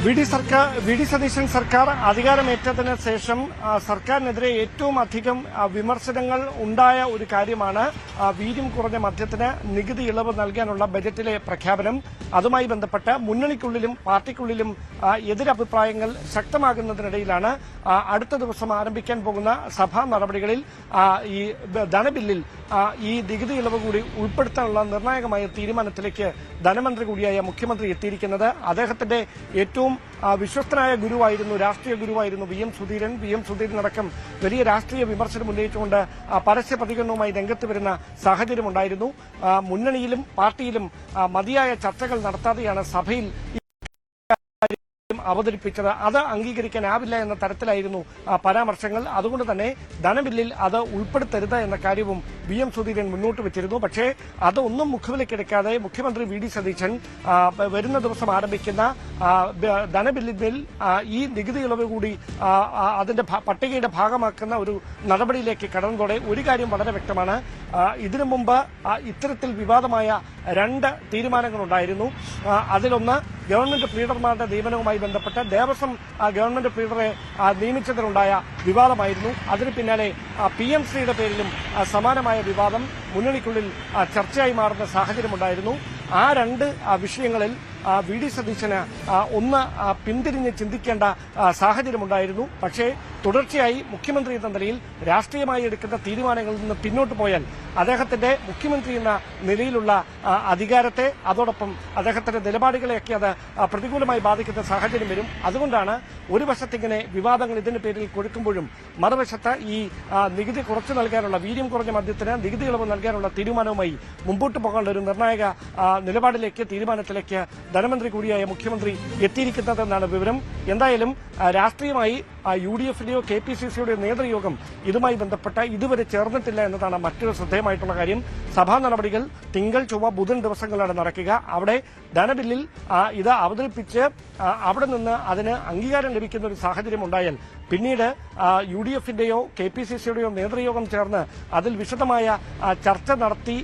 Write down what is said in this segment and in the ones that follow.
V D Satheesan സർക്കാർ അധികാരമേറ്റതിന് ശേഷം സർക്കാരിനെതിരെ ഏറ്റവും അധികം വിമർശനങ്ങൾ ഉണ്ടായ ഒരു കാര്യമാണ് വീര്യം കുറഞ്ഞ മദ്യത്തിന് നികുതി ഇളവ് നൽകാനുള്ള ബജറ്റിലെ പ്രഖ്യാപനം. അതുമായി ബന്ധപ്പെട്ട് മുന്നണിക്കുള്ളിലും പാർട്ടിക്കുള്ളിലും എതിരഭിപ്രായങ്ങൾ ശക്തമാകുന്നതിനിടയിലാണ് അടുത്ത ദിവസം ആരംഭിക്കാൻ പോകുന്ന സഭാ നടപടികളിൽ ഈ ധനബില്ലിൽ ഈ നികുതി ഇളവ് കൂടി ഉൾപ്പെടുത്താനുള്ള നിർണായകമായ തീരുമാനത്തിലേക്ക് ധനമന്ത്രി കൂടിയായ മുഖ്യമന്ത്രി എത്തിയിരിക്കുന്നത്. അദ്ദേഹത്തിന്റെ ഏറ്റവും വിശ്വസ്തനായ ഗുരുവായിരുന്നു, രാഷ്ട്രീയ ഗുരുവായിരുന്നു വി എം സുധീരൻ അടക്കം വലിയ രാഷ്ട്രീയ വിമർശനം ഉന്നയിച്ചുകൊണ്ട് പരസ്യ പ്രതികരണവുമായി രംഗത്ത് വരുന്ന സാഹചര്യമുണ്ടായിരുന്നു. മുന്നണിയിലും പാർട്ടിയിലും മതിയായ ചർച്ചകൾ നടത്താതെയാണ് സഭയിൽ അവതരിപ്പിച്ചത്. അത് അംഗീകരിക്കാനാവില്ല എന്ന തരത്തിലായിരുന്നു പരാമർശങ്ങൾ. അതുകൊണ്ട് തന്നെ ധനബില്ലിൽ അത് ഉൾപ്പെടുത്തരുത് എന്ന കാര്യവും വി എം സുധീരൻ മുന്നോട്ട് വെച്ചിരുന്നു. പക്ഷേ അതൊന്നും മുഖവിലക്കെടുക്കാതെ മുഖ്യമന്ത്രി വി ഡി സതീശൻ വരുന്ന ദിവസം ആരംഭിക്കുന്ന ധനബില്ലിൽ ഈ നികുതി ഇളവ് കൂടി അതിന്റെ പട്ടികയുടെ ഭാഗമാക്കുന്ന ഒരു നടപടിയിലേക്ക് കടന്നതോടെ ഒരു കാര്യം വളരെ വ്യക്തമാണ്. ഇതിനു മുമ്പ് ഇത്തരത്തിൽ വിവാദമായ 2 തീരുമാനങ്ങളുണ്ടായിരുന്നു. അതിലൊന്ന് ഗവൺമെന്റ് പ്ലീഡർമാരുടെ നിയമനവുമായി ബന്ധപ്പെട്ട് ദേവസ്വം ഗവൺമെന്റ് പ്ലീഡറെ നിയമിച്ചതിനുണ്ടായ വിവാദമായിരുന്നു. അതിന് പിന്നാലെ PMCയുടെ പേരിലും സമാനമായ വിവാദം മുന്നണിക്കുള്ളിൽ ചർച്ചയായി മാറുന്ന സാഹചര്യമുണ്ടായിരുന്നു. ആ 2 വിഷയങ്ങളിൽ വി ഡി സതീശന് ഒന്ന് പിന്തിരിഞ്ഞ് ചിന്തിക്കേണ്ട സാഹചര്യമുണ്ടായിരുന്നു. പക്ഷേ തുടർച്ചയായി മുഖ്യമന്ത്രി എന്ന നിലയിൽ രാഷ്ട്രീയമായി എടുക്കുന്ന തീരുമാനങ്ങളിൽ നിന്ന് പിന്നോട്ട് പോയാൽ അദ്ദേഹത്തിന്റെ മുഖ്യമന്ത്രി എന്ന നിലയിലുള്ള അധികാരത്തെ അതോടൊപ്പം അദ്ദേഹത്തിന്റെ നിലപാടുകളെയൊക്കെ അത് പ്രതികൂലമായി ബാധിക്കുന്ന സാഹചര്യം വരും. അതുകൊണ്ടാണ് ഒരു വശത്തിങ്ങനെ വിവാദങ്ങൾ ഇതിന്റെ പേരിൽ കൊഴുക്കുമ്പോഴും മറുവശത്ത് ഈ നികുതി കുറച്ചു നൽകാനുള്ള വീര്യം കുറഞ്ഞ മദ്യത്തിന് നികുതി ഇളവ് നൽകാനുള്ള തീരുമാനവുമായി മുമ്പോട്ട് പോകാനുള്ള ഒരു നിർണായക നിലപാടിലേക്ക് തീരുമാനത്തിലേക്ക് ധനമന്ത്രി കൂടിയായ മുഖ്യമന്ത്രി എത്തിയിരിക്കുന്നതെന്നാണ് വിവരം. എന്തായാലും രാഷ്ട്രീയമായി UDFന്റെയോ KPCCയുടെയോ നേതൃയോഗം ഇതുമായി ബന്ധപ്പെട്ട് ഇതുവരെ ചേർന്നിട്ടില്ല എന്നതാണ് മറ്റൊരു ശ്രദ്ധേയമായിട്ടുള്ള കാര്യം. സഭാ നടപടികൾ തിങ്കൾ, ചൊവ്വ, ബുധൻ ദിവസങ്ങളാണ് നടക്കുക. അവിടെ ധനബില്ലിൽ ഇത് അവതരിപ്പിച്ച് അവിടെ നിന്ന് അതിന് അംഗീകാരം ലഭിക്കുന്ന ഒരു സാഹചര്യം ഉണ്ടായാൽ പിന്നീട് UDFന്റെയോ KPCCയുടെയോ നേതൃയോഗം ചേർന്ന് അതിൽ വിശദമായ ചർച്ച നടത്തി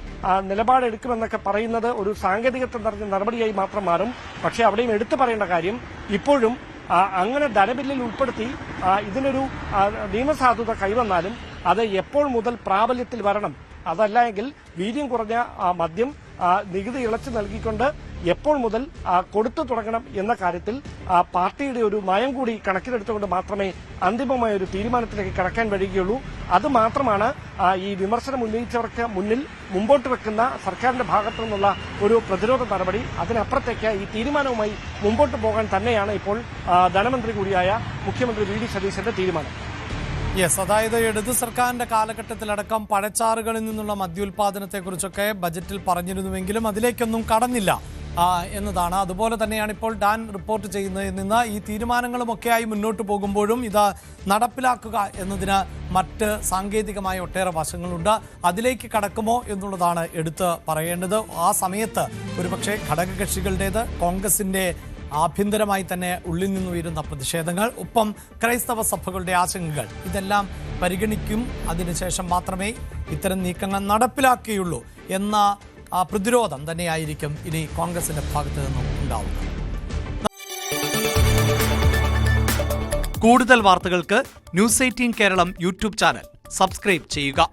നിലപാടെടുക്കുമെന്നൊക്കെ പറയുന്നത് ഒരു സാങ്കേതികത്വം നിറഞ്ഞ നടപടിയായി മാത്രം മാറും. പക്ഷേ അവിടെയും എടുത്തു പറയേണ്ട കാര്യം ഇപ്പോഴും അങ്ങനെ ധനബില്ലിൽ ഉൾപ്പെടുത്തി ഇതിനൊരു നിയമസാധുത കൈവന്നാലും അത് എപ്പോൾ മുതൽ പ്രാബല്യത്തിൽ വരണം, അതല്ല എങ്കിൽ വീര്യം കുറഞ്ഞ മദ്യം നികുതി ഇളച്ചു നൽകിക്കൊണ്ട് എപ്പോൾ മുതൽ കൊടുത്തു തുടങ്ങണം എന്ന കാര്യത്തിൽ പാർട്ടിയുടെ ഒരു നയം കൂടി കണക്കിലെടുത്തുകൊണ്ട് മാത്രമേ അന്തിമമായ ഒരു തീരുമാനത്തിലേക്ക് കടക്കാൻ കഴിയുകയുള്ളൂ. അത് മാത്രമാണ് ഈ വിമർശനം ഉന്നയിച്ചവർക്ക് മുന്നിൽ മുമ്പോട്ട് വെക്കുന്ന സർക്കാരിന്റെ ഭാഗത്തു നിന്നുള്ള ഒരു പ്രതിരോധ നടപടി. അതിനപ്പുറത്തേക്ക് ഈ തീരുമാനവുമായി മുമ്പോട്ട് പോകാൻ തന്നെയാണ് ഇപ്പോൾ ധനമന്ത്രി കൂടിയായ മുഖ്യമന്ത്രി വി ഡി സതീശന്റെ തീരുമാനം. അതായത് ഇടത് സർക്കാരിന്റെ കാലഘട്ടത്തിലടക്കം പഴച്ചാറുകളിൽ നിന്നുള്ള മദ്യോൽപാദനത്തെക്കുറിച്ചൊക്കെ ബജറ്റിൽ പറഞ്ഞിരുന്നുവെങ്കിലും അതിലേക്കൊന്നും കടന്നില്ല എന്നതാണ്. അതുപോലെ തന്നെയാണ് ഇപ്പോൾ ഡാൻ റിപ്പോർട്ട് ചെയ്യുന്നതിൽ നിന്ന് ഈ തീരുമാനങ്ങളുമൊക്കെയായി മുന്നോട്ട് പോകുമ്പോഴും ഇത് നടപ്പിലാക്കുക എന്നതിന് മറ്റ് സാങ്കേതികമായ ഒട്ടേറെ വശങ്ങളുണ്ട്. അതിലേക്ക് കടക്കുമോ എന്നുള്ളതാണ് എടുത്ത് പറയേണ്ടത്. ആ സമയത്ത് ഒരുപക്ഷെ ഘടകകക്ഷികളുടേത്, കോൺഗ്രസിന്റെ ആഭ്യന്തരമായി തന്നെ ഉള്ളിൽ നിന്നുയരുന്ന പ്രതിഷേധങ്ങൾ, ഒപ്പം ക്രൈസ്തവ സഭകളുടെ ആശങ്കകൾ, ഇതെല്ലാം പരിഗണിക്കും. അതിനുശേഷം മാത്രമേ ഇത്തരം നീക്കങ്ങൾ നടപ്പിലാക്കുകയുള്ളൂ എന്ന പ്രതിരോധം തന്നെയായിരിക്കും ഇനി കോൺഗ്രസിന്റെ ഭാഗത്ത് നിന്നും ഉണ്ടാവുക. കൂടുതൽ വാർത്തകൾക്ക് News 18 Keralam YouTube channel subscribe ചെയ്യുക.